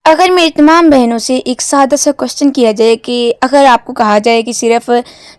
اگر میری تمام بہنوں سے ایک سادہ سا کوشچن کیا جائے کہ اگر آپ کو کہا جائے کہ صرف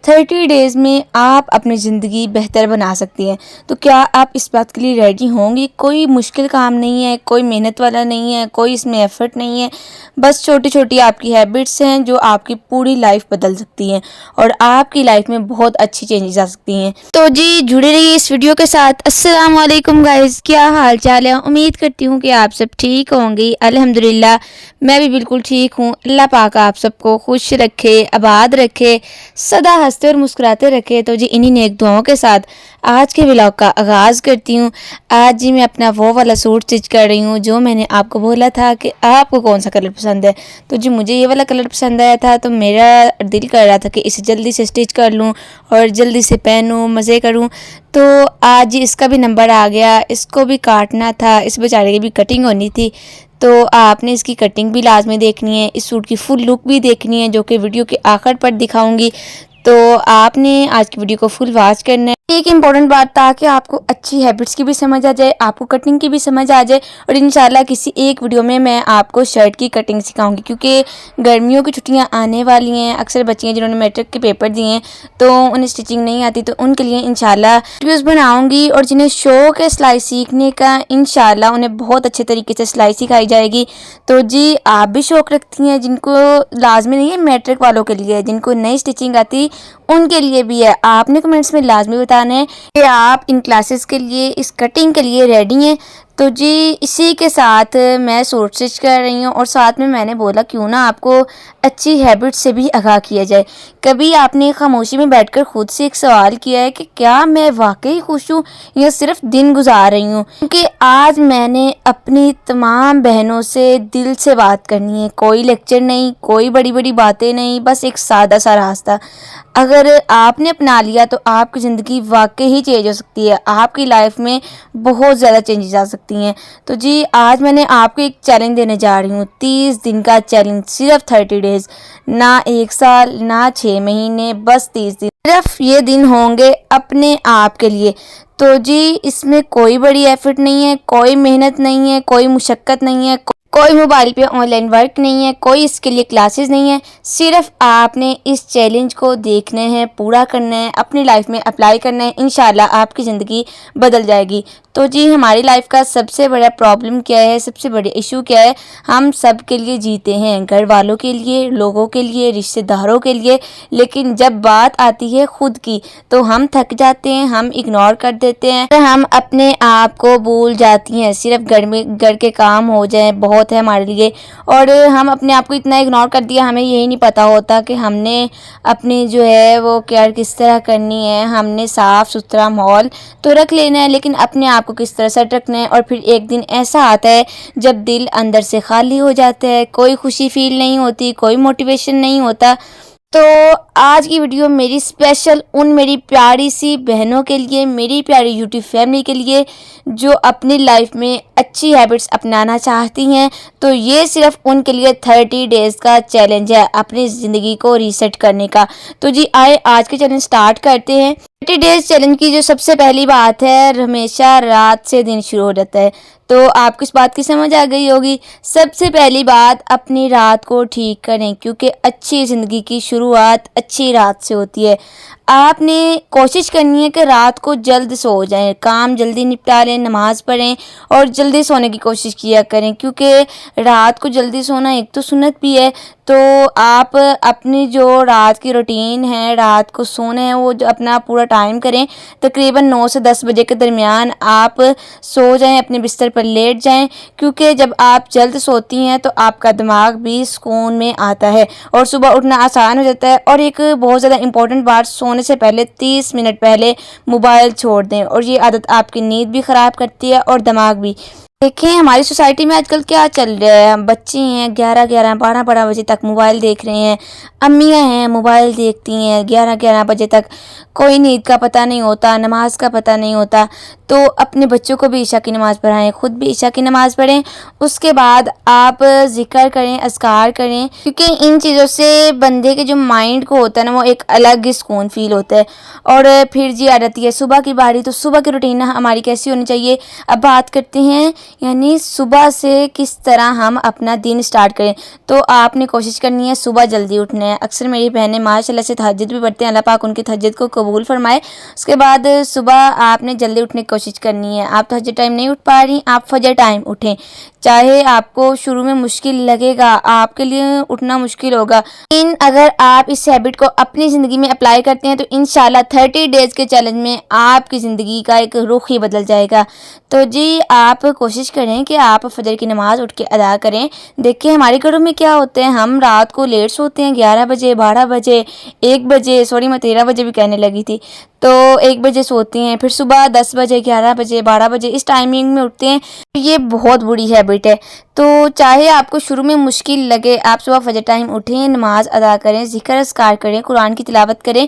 30 ڈیز میں آپ اپنی زندگی بہتر بنا سکتی ہیں تو کیا آپ اس بات کے لیے ریڈی ہوں گی؟ کوئی مشکل کام نہیں ہے، کوئی محنت والا نہیں ہے، کوئی اس میں ایفرٹ نہیں ہے، بس چھوٹی چھوٹی آپ کی ہیبٹس ہیں جو آپ کی پوری لائف بدل سکتی ہیں اور آپ کی لائف میں بہت اچھی چینجز آ سکتی ہیں۔ تو جی جڑے رہیے اس ویڈیو کے ساتھ۔ السلام علیکم گائز، کیا حال چال ہے؟ امید کرتی ہوں کہ آپ سب ٹھیک ہوں گی۔ الحمدللہ میں بھی بالکل ٹھیک ہوں۔ اللہ پاک آپ سب کو خوش رکھے، آباد رکھے، سدا ہنستے اور مسکراتے رکھے۔ تو جی انہی نیک دعاؤں کے ساتھ آج کے ولاگ کا آغاز کرتی ہوں۔ آج جی میں اپنا وہ والا سوٹ اسٹچ کر رہی ہوں جو میں نے آپ کو بولا تھا کہ آپ کو کون سا کلر پسند ہے۔ تو جی مجھے یہ والا کلر پسند آیا تھا تو میرا دل کر رہا تھا کہ اسے جلدی سے اسٹچ کر لوں اور جلدی سے پہنوں، مزے کروں۔ تو آج جی اس کا بھی نمبر آ گیا، اس کو بھی کاٹنا تھا، اس بیچارے کی بھی کٹنگ ہونی تھی۔ تو آپ نے اس کی کٹنگ بھی لازمی دیکھنی ہے، اس سوٹ کی فل لک بھی دیکھنی ہے جو کہ ویڈیو کے آخر پر دکھاؤں گی۔ تو آپ نے آج کی ویڈیو کو فل واچ کرنا ہے۔ ایک امپورٹنٹ بات، تاکہ آپ کو اچھی ہیبٹس کی بھی سمجھ آ جائے، آپ کو کٹنگ کی بھی سمجھ آ جائے، اور انشاءاللہ کسی ایک ویڈیو میں آپ کو شرٹ کی کٹنگ سکھاؤں گی، کیونکہ گرمیوں کی چھٹیاں آنے والی ہیں۔ اکثر بچیاں جنہوں نے میٹرک کے پیپر دیے ہیں تو انہیں سٹچنگ نہیں آتی، تو ان کے لیے انشاءاللہ ویڈیوز بناؤں گی، اور جنہیں شوق ہے سلائی سیکھنے کا انشاءاللہ انہیں بہت اچھے طریقے سے سلائی سکھائی جائے گی۔ تو جی آپ بھی شوق رکھتی ہیں، جن کو لازمی نہیں ہے میٹرک والوں کے لیے، جن کو نئی سٹچنگ آتی ان کے لیے بھی ہے، آپ نے کمنٹس میں لازمی بتانا ہے کہ آپ ان کلاسز کے لیے، اس کٹنگ کے لیے ریڈی ہیں۔ تو جی اسی کے ساتھ میں سوٹ اسٹچ کر رہی ہوں، اور ساتھ میں نے بولا کیوں نہ آپ کو اچھی ہیبٹ سے بھی آگاہ کیا جائے۔ کبھی آپ نے خاموشی میں بیٹھ کر خود سے ایک سوال کیا ہے کہ کیا میں واقعی خوش ہوں یا صرف دن گزار رہی ہوں؟ کیونکہ آج میں نے اپنی تمام بہنوں سے دل سے بات کرنی ہے، کوئی لیکچر نہیں، کوئی بڑی بڑی باتیں نہیں، بس ایک سادہ سا راستہ اگر آپ نے اپنا لیا تو آپ کی زندگی واقعی ہی چینج ہو سکتی ہے، آپ کی لائف میں بہت زیادہ چینجز آ سکتی ہیں۔ تو جی آج میں نے آپ کو ایک چیلنج دینے جا رہی ہوں، 30 دن کا چیلنج، صرف 30 ڈیز، نہ 1 سال، نہ 6 مہینے، بس 30 دن، صرف یہ دن ہوں گے اپنے آپ کے لیے۔ تو جی اس میں کوئی بڑی ایفرٹ نہیں ہے، کوئی محنت نہیں ہے، کوئی مشقت نہیں ہے، کوئی موبائل پہ آن لائن ورک نہیں ہے، کوئی اس کے لیے کلاسز نہیں ہے، صرف آپ نے اس چیلنج کو دیکھنا ہے، پورا کرنا ہے، اپنی لائف میں اپلائی کرنا ہے، انشاءاللہ آپ کی زندگی بدل جائے گی۔ تو جی ہماری لائف کا سب سے بڑا پرابلم کیا ہے، سب سے بڑے ایشو کیا ہے؟ ہم سب کے لیے جیتے ہیں، گھر والوں کے لیے، لوگوں کے لیے، رشتہ داروں کے لیے، لیکن جب بات آتی ہے خود کی تو ہم تھک جاتے ہیں، ہم اگنور کر دیتے ہیں، ہم اپنے آپ کو بھول جاتی ہیں، صرف گھر کے کام ہو جائیں بہت ہے ہمارے لیے، اور ہم اپنے آپ کو اتنا اگنور کر دیا، ہمیں یہی نہیں پتا ہوتا کہ ہم نے اپنی جو ہے وہ کیئر کس طرح کرنی ہے۔ ہم نے صاف ستھرا ماحول تو رکھ لینا ہے، لیکن اپنے آپ کو کس طرح سیٹ رکھنا ہے، اور پھر ایک دن ایسا آتا ہے جب دل اندر سے خالی ہو جاتا ہے، کوئی خوشی فیل نہیں ہوتی، کوئی موٹیویشن نہیں ہوتا۔ تو آج کی ویڈیو میری اسپیشل ان میری پیاری سی بہنوں کے لیے، میری پیاری یوٹیوب فیملی کے لیے جو اپنی لائف میں اچھی ہیبٹس اپنانا چاہتی ہیں۔ تو یہ صرف ان کے لیے 30 ڈیز کا چیلنج ہے اپنی زندگی کو ریسیٹ کرنے کا۔ تو جی آئے آج کے چیلنج سٹارٹ کرتے ہیں۔ 30 ڈیز چیلنج کی جو سب سے پہلی بات ہے، ہمیشہ رات سے دن شروع ہو جاتا ہے۔ تو آپ کو اس بات کی سمجھ آ گئی ہوگی۔ سب سے پہلی بات، اپنی رات کو ٹھیک کریں، کیونکہ اچھی زندگی کی شروعات اچھی رات سے ہوتی ہے۔ آپ نے کوشش کرنی ہے کہ رات کو جلد سو جائیں، کام جلدی نپٹا لیں، نماز پڑھیں اور جلدی سونے کی کوشش کیا کریں، کیونکہ رات کو جلدی سونا ایک تو سنت بھی ہے۔ تو آپ اپنی جو رات کی روٹین ہے، رات کو سونا ہے، وہ جو اپنا پورا ٹائم کریں، تقریباً 9 سے 10 بجے کے درمیان آپ سو جائیں، اپنے بستر پر لیٹ جائیں، کیونکہ جب آپ جلد سوتی ہیں تو آپ کا دماغ بھی سکون میں آتا ہے اور صبح اٹھنا آسان ہو جاتا ہے۔ اور ایک بہت زیادہ امپورٹنٹ بات، سونے سے پہلے 30 منٹ پہلے موبائل چھوڑ دیں، اور یہ عادت آپ کی نیند بھی خراب کرتی ہے اور دماغ بھی۔ دیکھیں ہماری سوسائٹی میں آج کل کیا چل رہا ہے، بچے ہیں 11 12 بجے تک موبائل دیکھ رہے ہیں، امیاں ہیں موبائل دیکھتی ہیں 11 بجے تک، کوئی نیند کا پتہ نہیں ہوتا، نماز کا پتہ نہیں ہوتا۔ تو اپنے بچوں کو بھی عشاء کی نماز پڑھائیں، خود بھی عشاء کی نماز پڑھیں، اس کے بعد آپ ذکر کریں، اذکار کریں، کیونکہ ان چیزوں سے بندے کے جو مائنڈ کو ہوتا ہے نا، وہ ایک الگ ہی سکون فیل ہوتا ہے۔ اور پھر جی آ جاتی ہے صبح کی باری، تو صبح کی روٹین ہماری کیسی ہونی چاہیے؟ اب بات کرتے ہیں یعنی صبح سے کس طرح ہم اپنا دن اسٹارٹ کریں. تو آپ نے کوشش کرنی ہے صبح جلدی اٹھنا ہے. اکثر میری بہنیں ماشاء اللہ سے تہجد بھی پڑھتے ہیں, اللہ پاک ان کی تہجد کو قبول فرمائے. اس کے بعد صبح آپ نے جلدی اٹھنے کی کوشش کرنی ہے. آپ تہجد ٹائم نہیں اٹھ پا رہی, آپ فجر ٹائم اٹھیں. چاہے آپ کو شروع میں مشکل لگے گا, آپ کے لیے اٹھنا مشکل ہوگا, لیکن اگر آپ اس ہیبٹ کو اپنی زندگی میں اپلائی کرتے ہیں تو انشاءاللہ 30 ڈیز کے چیلنج میں آپ کی زندگی کا ایک رخ ہی بدل جائے گا. تو جی آپ کوشش کریں کہ آپ فجر کی نماز اٹھ کے ادا کریں. دیکھیں ہمارے گھروں میں کیا ہوتے ہیں, ہم رات کو لیٹ سوتے ہیں, 11 بجے, 12 بجے, 1 بجے, سوری میں 13 بجے بھی کہنے لگی تھی, تو 1 بجے سوتے ہیں, پھر صبح 10 بجے, 11 بجے, 12 بجے اس ٹائمنگ میں اٹھتے ہیں. یہ بہت بری ہیبٹ ہے. تو چاہے آپ کو شروع میں مشکل لگے, آپ صبح فجر ٹائم اٹھیں, نماز ادا کریں, ذکر اذکار کریں, قرآن کی تلاوت کریں.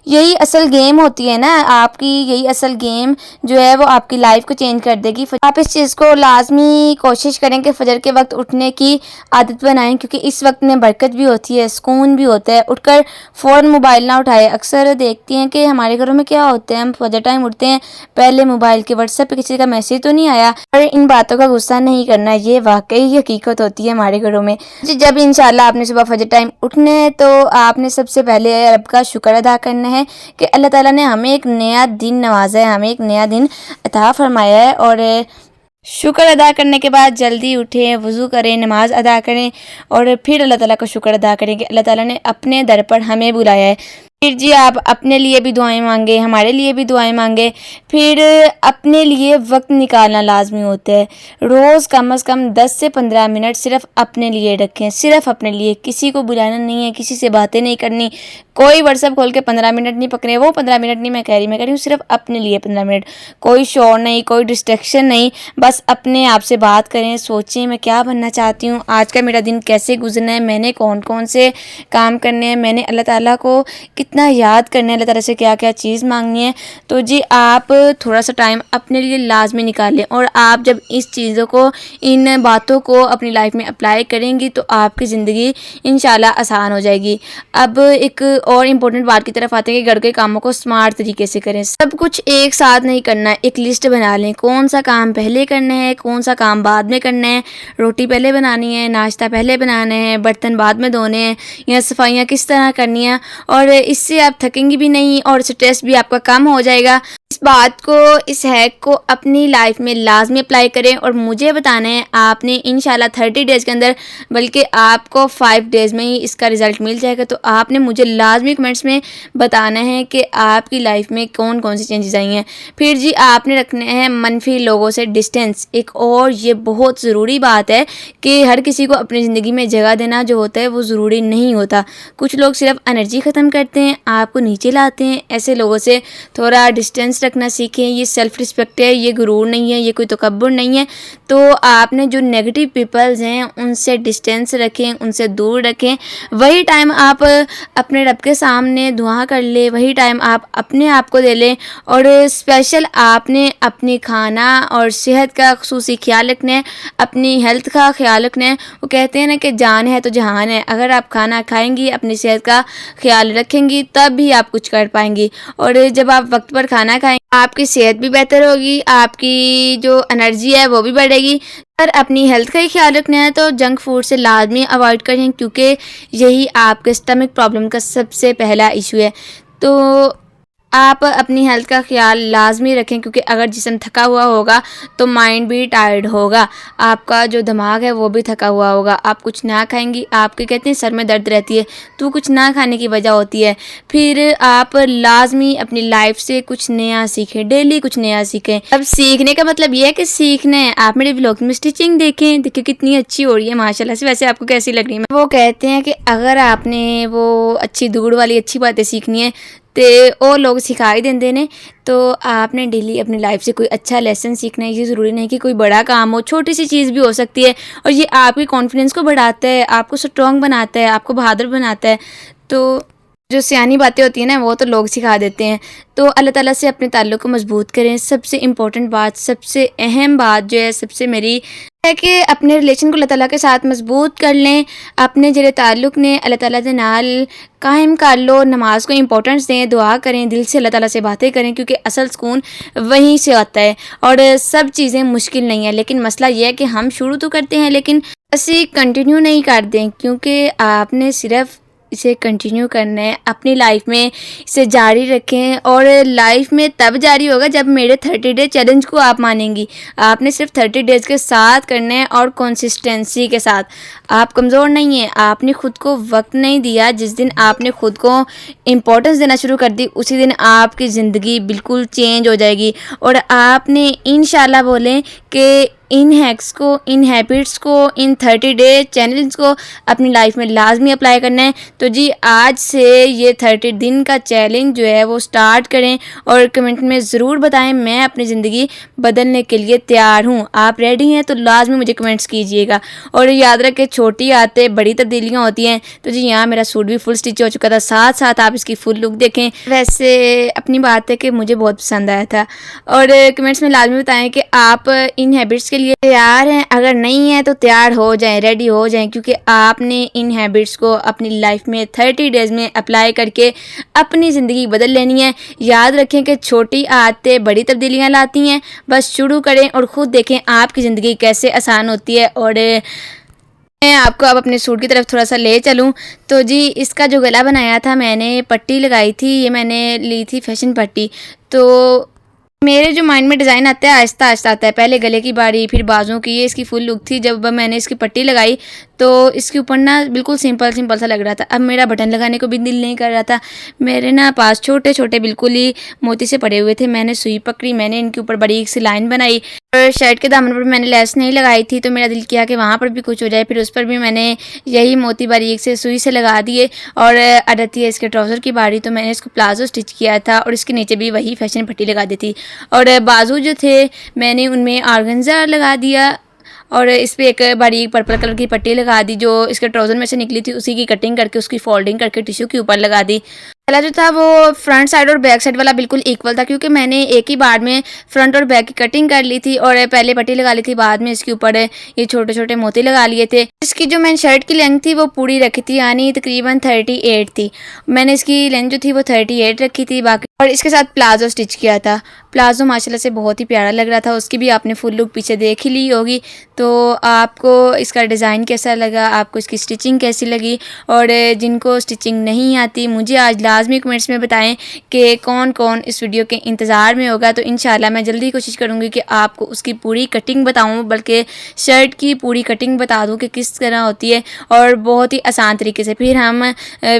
یہی اصل گیم ہوتی ہے نا آپ کی, یہی اصل گیم جو ہے وہ آپ کی لائف کو چینج کر دے گی. آپ اس چیز کو لازمی کوشش کریں کہ فجر کے وقت اٹھنے کی عادت بنائیں, کیونکہ اس وقت میں برکت بھی ہوتی ہے, سکون بھی ہوتا ہے. اٹھ کر فوراً موبائل نہ اٹھائے. اکثر دیکھتی ہیں کہ ہمارے گھروں میں کیا ہوتے ہیں, ہم فجر ٹائم اٹھتے ہیں, پہلے موبائل کے واٹس ایپ پہ کسی کا میسج تو نہیں آیا, اور ان باتوں کا غصہ نہیں کرنا. یہ واقعی حقیقت ہوتی ہے ہمارے گھروں میں. جب انشاءاللہ آپ نے صبح فجر ٹائم اٹھنا ہے تو آپ نے سب سے پہلے رب کا شکر ادا کرنا ہے کہ اللہ تعالیٰ نے ہمیں ایک نیا دن نوازا ہے, ہمیں ایک نیا دن عطا فرمایا ہے. اور شکر ادا کرنے کے بعد جلدی اٹھیں, وضو کریں, نماز ادا کریں, اور پھر اللہ تعالیٰ کا شکر ادا کریں کہ اللہ تعالیٰ نے اپنے در پر ہمیں بلایا ہے. پھر جی آپ اپنے لیے بھی دعائیں مانگیں, ہمارے لیے بھی دعائیں مانگیں. پھر اپنے لیے وقت نکالنا لازمی ہوتا ہے. روز کم از کم 10 سے 15 منٹ صرف اپنے لیے رکھیں, صرف اپنے لیے. کسی کو بلانا نہیں ہے, کسی سے باتیں نہیں کرنی, کوئی واٹس ایپ کھول کے 15 منٹ نہیں پکڑے. وہ 15 منٹ نہیں میں کہہ رہی ہوں صرف اپنے لیے 15 منٹ. کوئی شور نہیں, کوئی ڈسٹریکشن نہیں, بس اپنے آپ سے بات کریں. سوچیں میں کیا بننا چاہتی ہوں, آج کا میرا دن کیسے گزرنا ہے, میں نے کون کون سے کام کرنے ہیں, میں نے اللہ تعالیٰ کو کتنا یاد کرنا ہے, اللہ تعالیٰ سے کیا کیا چیز مانگنی ہے. تو جی آپ تھوڑا سا ٹائم اپنے لیے لازمی نکالیں, اور آپ جب اس چیزوں کو, ان باتوں کو اپنی لائف میں اپلائی کریں گی تو آپ کی زندگی انشاءاللہ آسان ہو جائے گی. اب ایک اور امپورٹنٹ بات کی طرف آتے ہیں کہ گھر کے کاموں کو سمارٹ طریقے سے کریں. سب کچھ ایک ساتھ نہیں کرنا, ایک لسٹ بنا لیں, کون سا کام پہلے کرنا ہے, کون سا کام بعد میں کرنا ہے. روٹی پہلے بنانی ہے, ناشتہ پہلے بنانا ہے, برتن بعد میں دھونے ہیں, یا صفائیاں کس طرح کرنی ہیں. اور اس سے آپ تھکیں گی بھی نہیں, اور اسٹریس بھی آپ کا کم ہو جائے گا. اس بات کو, اس ہیک کو اپنی لائف میں لازمی اپلائی کریں, اور مجھے بتانا ہے آپ نے انشاءاللہ 30 ڈیز کے اندر, بلکہ آپ کو 5 ڈیز میں ہی اس کا رزلٹ مل جائے گا. تو آپ نے مجھے لازمی کمنٹس میں بتانا ہے کہ آپ کی لائف میں کون کون سی چینجز آئی ہیں. پھر جی آپ نے رکھنا ہے منفی لوگوں سے ڈسٹینس. ایک اور یہ بہت ضروری بات ہے کہ ہر کسی کو اپنی زندگی میں جگہ دینا جو ہوتا ہے وہ ضروری نہیں ہوتا. کچھ لوگ صرف انرجی ختم کرتے ہیں, آپ کو نیچے لاتے ہیں. ایسے لوگوں سے تھوڑا ڈسٹینس رکھنا سیکھیں. یہ سیلف رسپیکٹ ہے, یہ غرور نہیں ہے, یہ کوئی تکبر نہیں ہے. تو آپ نے جو نیگیٹو پیپلز ہیں ان سے ڈسٹینس رکھیں, ان سے دور رکھیں. وہی ٹائم آپ اپنے رب کے سامنے دعا کر لیں, وہی ٹائم آپ اپنے آپ کو دے لیں. اور اسپیشل آپ نے اپنی کھانا اور صحت کا خصوصی خیال رکھنا ہے, اپنی ہیلتھ کا خیال رکھنا ہے. وہ کہتے ہیں نا کہ جان ہے تو جہان ہے. اگر آپ کھانا کھائیں گی, اپنی صحت کا خیال رکھیں گی, تب بھی آپ کچھ کر پائیں گی. اور جب آپ وقت پر کھانا کھائیں گے, آپ کی صحت بھی بہتر ہوگی, آپ کی جو انرجی ہے وہ بھی بڑھے گی. اگر اپنی ہیلتھ کا ہی خیال رکھنا ہے تو جنک فوڈ سے لازمی اوائڈ کریں, کیونکہ یہی آپ کے اسٹمک پرابلم کا سب سے پہلا ایشو ہے. تو آپ اپنی ہیلتھ کا خیال لازمی رکھیں, کیونکہ اگر جسم تھکا ہوا ہوگا تو مائنڈ بھی ٹائرڈ ہوگا, آپ کا جو دماغ ہے وہ بھی تھکا ہوا ہوگا. آپ کچھ نہ کھائیں گی, آپ کے کہتے ہیں سر میں درد رہتی ہے, تو کچھ نہ کھانے کی وجہ ہوتی ہے. پھر آپ لازمی اپنی لائف سے کچھ نیا سیکھیں, ڈیلی کچھ نیا سیکھیں. اب سیکھنے کا مطلب یہ ہے کہ سیکھنا ہے. آپ میرے ولاگ میں اسٹیچنگ دیکھیں کتنی اچھی ہو رہی ہے ماشاءاللہ سے. ویسے آپ کو کیسی لگ رہی ہے؟ وہ کہتے ہیں کہ اگر آپ نے وہ اچھی دوڑ والی اچھی باتیں سیکھنی ہے تو اور لوگ سکھائی دیں نے, تو آپ نے ڈیلی اپنی لائف سے کوئی اچھا لیسن سیکھنا ہے. یہ ضروری نہیں کہ کوئی بڑا کام ہو, چھوٹی سی چیز بھی ہو سکتی ہے. اور یہ آپ کی کانفیڈنس کو بڑھاتا ہے, آپ کو اسٹرانگ بناتا ہے, آپ کو بہادر بناتا ہے. تو جو سیانی باتیں ہوتی ہیں نا وہ تو لوگ سکھا دیتے ہیں. تو اللہ تعالیٰ سے اپنے تعلق کو مضبوط کریں. سب سے امپورٹنٹ بات، سب سے اہم بات جو ہے سب سے میری ہے کہ اپنے ریلیشن کو اللہ تعالیٰ کے ساتھ مضبوط کر لیں. اپنے جڑے تعلق نے اللہ تعالیٰ کے نال قائم کر لو. نماز کو امپورٹنس دیں، دعا کریں، دل سے اللہ تعالیٰ سے باتیں کریں، کیونکہ اصل سکون وہیں سے آتا ہے. اور سب چیزیں مشکل نہیں ہیں، لیکن مسئلہ یہ ہے کہ ہم شروع تو کرتے ہیں لیکن اسے کنٹینیو نہیں کرتے. کیونکہ آپ نے صرف اسے کنٹینیو کرنا ہے اپنی لائف میں، اسے جاری رکھیں. اور لائف میں تب جاری ہوگا جب میرے 30 ڈے چیلنج کو آپ مانیں گی. آپ نے صرف 30 ڈیز کے ساتھ کرنا ہے اور کنسسٹنسی کے ساتھ. آپ کمزور نہیں ہیں، آپ نے خود کو وقت نہیں دیا. جس دن آپ نے خود کو امپورٹنس دینا شروع کر دی اسی دن آپ کی زندگی بالکل چینج ہو جائے گی. اور آپ نے انشاءاللہ بولیں کہ ان ہیکس کو، ان ہیبٹس کو، ان 30 ڈے چیلنج کو اپنی لائف میں لازمی اپلائی کرنا ہے. تو جی آج سے یہ 30 دن کا چیلنج جو ہے وہ سٹارٹ کریں اور کمنٹ میں ضرور بتائیں میں اپنی زندگی بدلنے کے لیے تیار ہوں. آپ ریڈی ہیں تو لازمی مجھے کمنٹس کیجئے گا. اور یاد رکھیں چھوٹی آتے بڑی تبدیلیاں ہوتی ہیں. تو جی یہاں میرا سوٹ بھی فل سٹچ ہو چکا تھا، ساتھ ساتھ آپ اس کی فل لک دیکھیں. ویسے اپنی بات ہے کہ مجھے بہت پسند آیا تھا. اور کمنٹس میں لازمی بتائیں کہ آپ ان ہیبٹس کے لیے تیار ہیں. اگر نہیں ہیں تو تیار ہو جائیں، ریڈی ہو جائیں، کیونکہ آپ نے ان ہیبٹس کو اپنی لائف میں 30 ڈیز میں اپلائی کر کے اپنی زندگی بدل لینی ہے. یاد رکھیں کہ چھوٹی عادتیں بڑی تبدیلیاں لاتی ہیں. بس شروع کریں اور خود دیکھیں آپ کی زندگی کیسے آسان ہوتی ہے. اور میں آپ کو اب اپنے سوٹ کی طرف تھوڑا سا لے چلوں. تو جی اس کا جو گلا بنایا تھا میں نے پٹی لگائی تھی، یہ میں نے لی تھی فیشن پٹی. تو میرے جو مائنڈ میں ڈیزائن آتا ہے آہستہ آہستہ آتا ہے. پہلے گلے کی باری، پھر بازوں کی. یہ اس کی فل لک تھی. جب میں نے اس کی پٹی لگائی تو اس کے اوپر نا بالکل سمپل سمپل سا لگ رہا تھا. اب میرا بٹن لگانے کو بھی دل نہیں کر رہا تھا. میرے نا پاس چھوٹے چھوٹے بالکل ہی موتی سے پڑے ہوئے تھے. میں نے سوئی پکڑی، میں نے ان کے اوپر باریک سی لائن بنائی. اور شرٹ کے دامن پر میں نے لیس نہیں لگائی تھی تو میرا دل کیا کہ وہاں پر بھی کچھ ہو جائے. پھر اس پر بھی میں نے یہی موتی باریک سے سوئی سے لگا دیے. اور آتی ہے اس کے ٹراؤزر کی باری تو میں نے اس کو پلازو سٹچ کیا تھا اور اس کے نیچے بھی وہی فیشن پٹی لگا دی تھی. اور بازو جو تھے میں نے ان میں آرگنزا لگا دیا اور اس پہ ایک باریک پرپل کلر کی پٹی لگا دی جو اس کے ٹراؤزر میں سے نکلی تھی. اسی کی کٹنگ کر کے اس کی فولڈنگ کر کے ٹیشو کے اوپر لگا دی. پہلا جو تھا وہ فرنٹ سائڈ اور بیک سائڈ والا بالکل ایکول تھا کیونکہ میں نے ایک ہی بار میں فرنٹ اور بیک کی کٹنگ کر لی تھی. اور پہلے پٹی لگا لی تھی، بعد میں اس کے اوپر یہ چھوٹے چھوٹے موتی لگا لیے تھے. اس کی جو میں نے شرٹ کی لینتھ تھی وہ پوری رکھی تھی، یعنی تقریباً 38 تھی. میں نے اس کی لینتھ جو تھی وہ 38 رکھی تھی باقی. اور اس کے ساتھ پلازو سٹچ کیا تھا. پلازو ماشاءاللہ سے بہت ہی پیارا لگ رہا تھا. اس کی بھی آپ نے فل لک پیچھے دیکھ ہی لی ہوگی. تو آپ کو اس کا ڈیزائن کیسا لگا، آپ کو اس کی سٹچنگ کیسی لگی؟ اور جن کو سٹچنگ نہیں آتی مجھے آج لازمی کمنٹس میں بتائیں کہ کون کون اس ویڈیو کے انتظار میں ہوگا. تو انشاءاللہ میں جلدی کوشش کروں گی کہ آپ کو اس کی پوری کٹنگ بتاؤں، بلکہ شرٹ کی پوری کٹنگ بتا دوں کہ کس طرح ہوتی ہے اور بہت ہی آسان طریقے سے. پھر ہم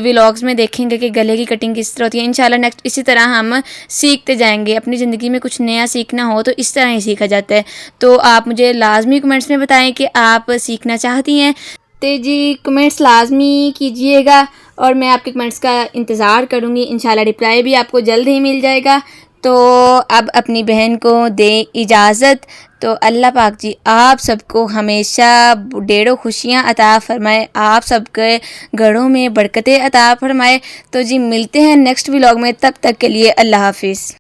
ولاگز میں دیکھیں گے کہ گلے کی کٹنگ کس طرح ہوتی ہے. انشاءاللہ نیکسٹ اسی طرح ہم سیکھتے جائیں گے. اپنی زندگی میں کچھ نیا سیکھنا ہو تو اس طرح ہی سیکھا جاتا ہے. تو آپ مجھے لازمی کمنٹس میں بتائیں کہ آپ سیکھنا چاہتی ہیں. تو جی کمنٹس لازمی کیجئے گا اور میں آپ کے کمنٹس کا انتظار کروں گی. انشاءاللہ رپلائی بھی آپ کو جلد ہی مل جائے گا. تو اب اپنی بہن کو دیں اجازت. تو اللہ پاک جی آپ سب کو ہمیشہ ڈھیروں خوشیاں عطا فرمائے، آپ سب کے گھروں میں برکتیں عطا فرمائے. تو جی ملتے ہیں نیکسٹ ولاگ میں، تب تک کے لیے اللہ حافظ.